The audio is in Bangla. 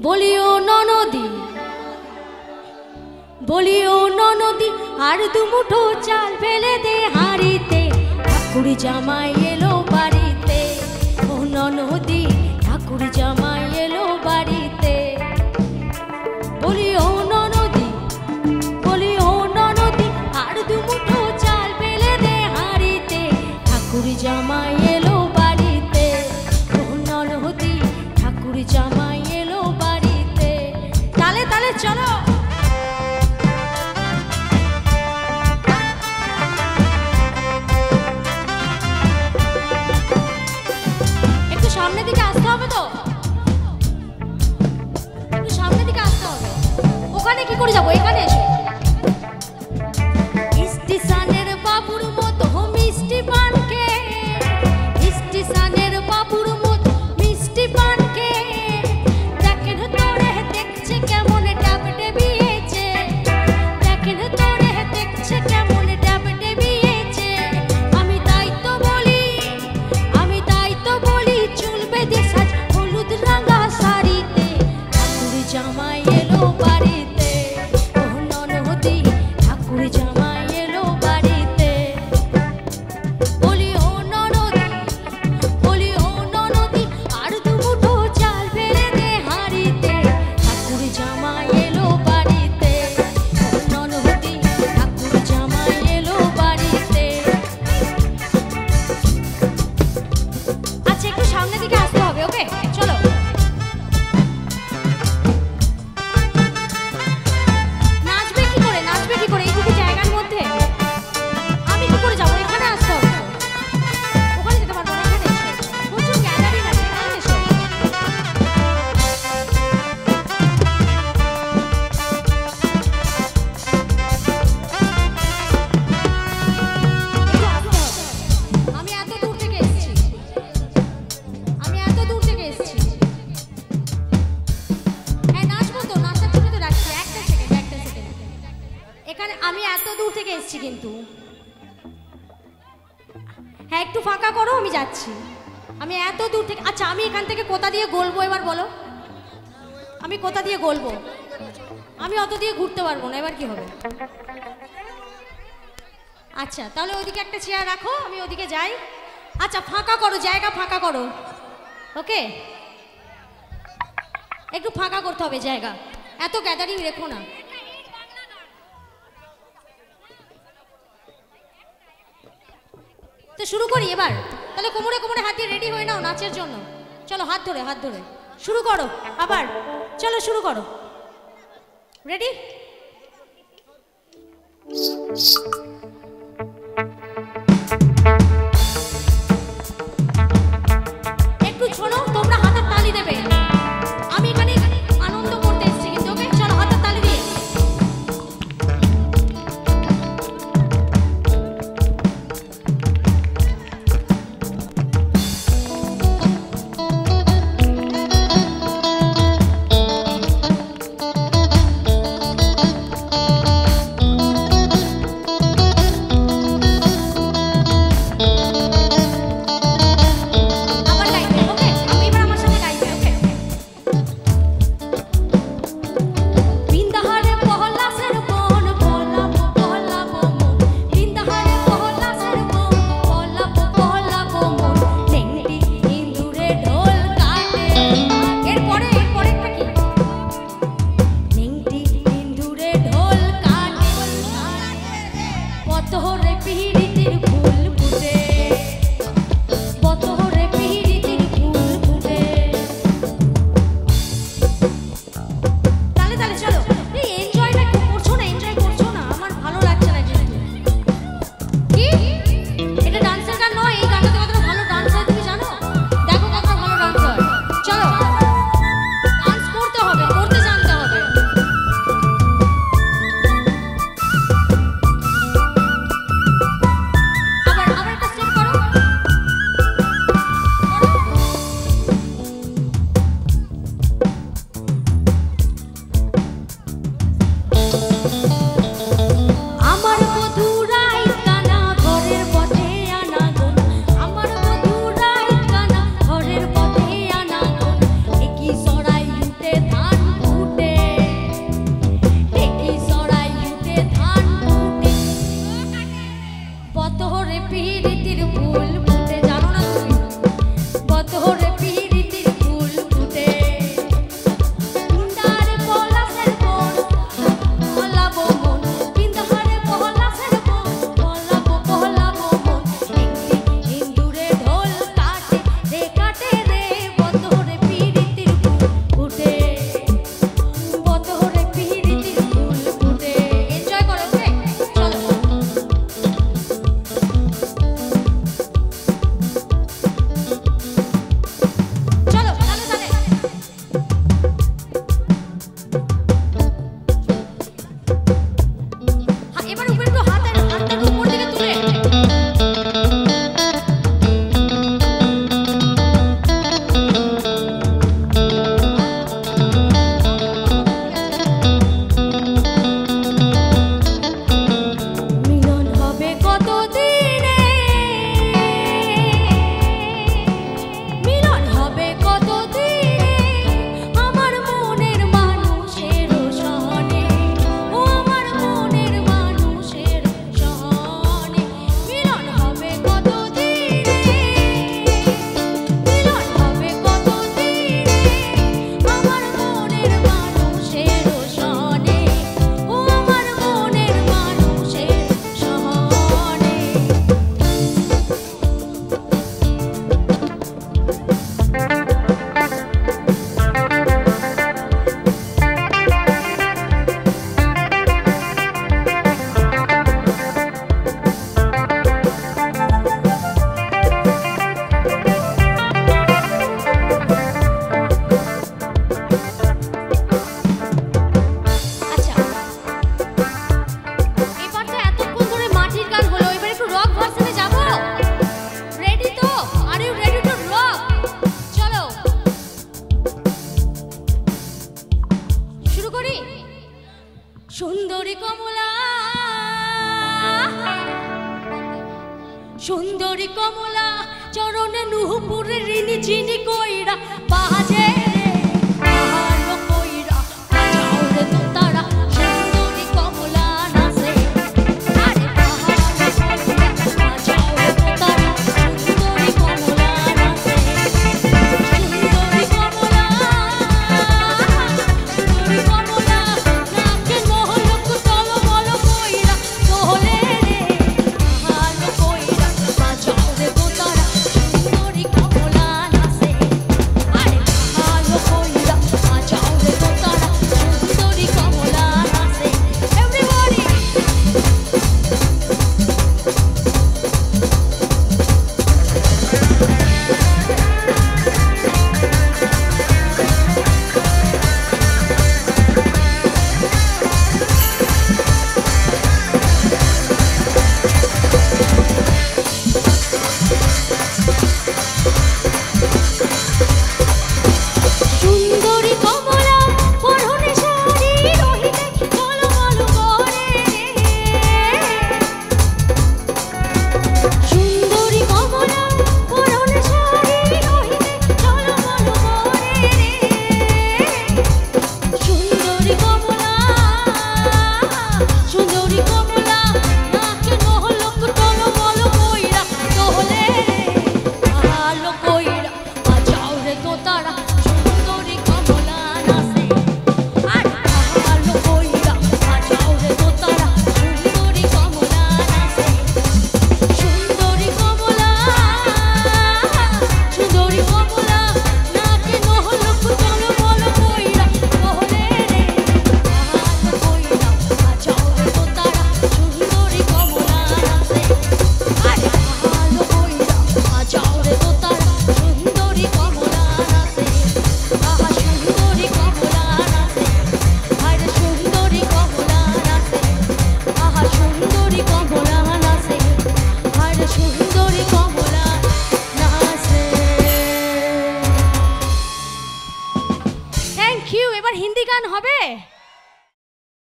বলিও ননদি, বলিও ননদি, আর দুমুঠো চাল ফেলে দে হাড়িতে, ঠাকুর জামাই এলো বাড়িতে। ও ননদি, ঠাকুর জামাই এলো বাড়িতে। বলিও ননদি, বলিও ননদি, আর দুমুঠো চাল ফেলে দে হাড়িতে, ঠাকুর জামাই এলো বাড়িতে। ও ননদি, ঠাকুর জামাই এলো বাড়িতে। তালে তালে চলো। একটু সামনের দিকে আসতে হবে তো, একটু সামনের দিকে আসতে হবে। ওখানে কি করে যাবো? এখানে এসো। স্টেশনের বাবুর মতো মিষ্টি পানকে, স্টেশনের বাবুর মতো মিষ্টি পানকে, দেখেন তোরে দেখছে কেমন ডাবডে বিয়েছে, দেখেন তোরে দেখছে কেমন ডাবডে বিয়েছে। আমি তাই তো বলি, আমি তাই তো বলি, চুল বেঁধে সাজ হলুদ রাঙা শাড়িতে, ঠাকুর জামাই এলো বাড়িতে। ও ননদি, ঠাকুর জামাই এলো বাড়িতে। বলি ও ননদি, বলি ও ননদি, আর দুমুঠো চাল ফেলে দে হাড়িতে, ঠাকুর জামাই এলো বাড়িতে। ও ননদি, ঠাকুর জামাই এলো বাড়িতে। আচ্ছা, একটু সামনের দিকে আসতে হবে। ওকে, চলো। নাচবে কি করে, নাচবে কি করে এইটুকু জায়গার মধ্যে? আমি কি করে যাবো? এখানে আসতে হবে তো। ওখানে যেতে পারবো না, এখানে এসো। প্রচুর গ্যাদারিং আছে, এখানে এসো। একটু আসতে হবে। আমি এত দূর থেকে এসেছি, আমি এত দূর থেকে এসেছি। হ্যাঁ, নাচবো তো, নাচার জন্য তো রাখছি। একটা সেকেন্ড, একটা সেকেন্ড। এখানে আমি এত দূর থেকে এসেছি কিন্তু। হ্যাঁ, একটু ফাঁকা করো, আমি যাচ্ছি। আমি এত দূর থেকে। আচ্ছা, আমি এখান থেকে কোথা দিয়ে গলবো এবার বলো? আমি কোথা দিয়ে গলবো? আমি অত দিয়ে ঘুরতে পারবো না, এবার কি হবে? আচ্ছা, তাহলে ওইদিকে একটা চেয়ার রাখো, আমি ওদিকে যাই। আচ্ছা, ফাঁকা করো, জায়গা ফাঁকা করো। ওকে, একটু ফাঁকা করতে হবে জায়গা, এত গ্যাদারিং রেখো না। তো শুরু করি এবার। তাহলে কোমরে কোমরে হাত দিয়ে রেডি হয়ে নাও নাচের জন্য। চলো, হাত ধরে হাত ধরে শুরু করো আবার। চলো, শুরু করো। রেডি? একটু শোনো, তোমরা হাতের তালি দেবে। আমি এখানে আনন্দ করতে এসেছি কিন্তু। ওকে, চলো, হাতের তালি দিয়ে। সুন্দরী কমলা সুন্দরী কমলা চরণে নুপুরে ঋণী চিনি কইরা বাজ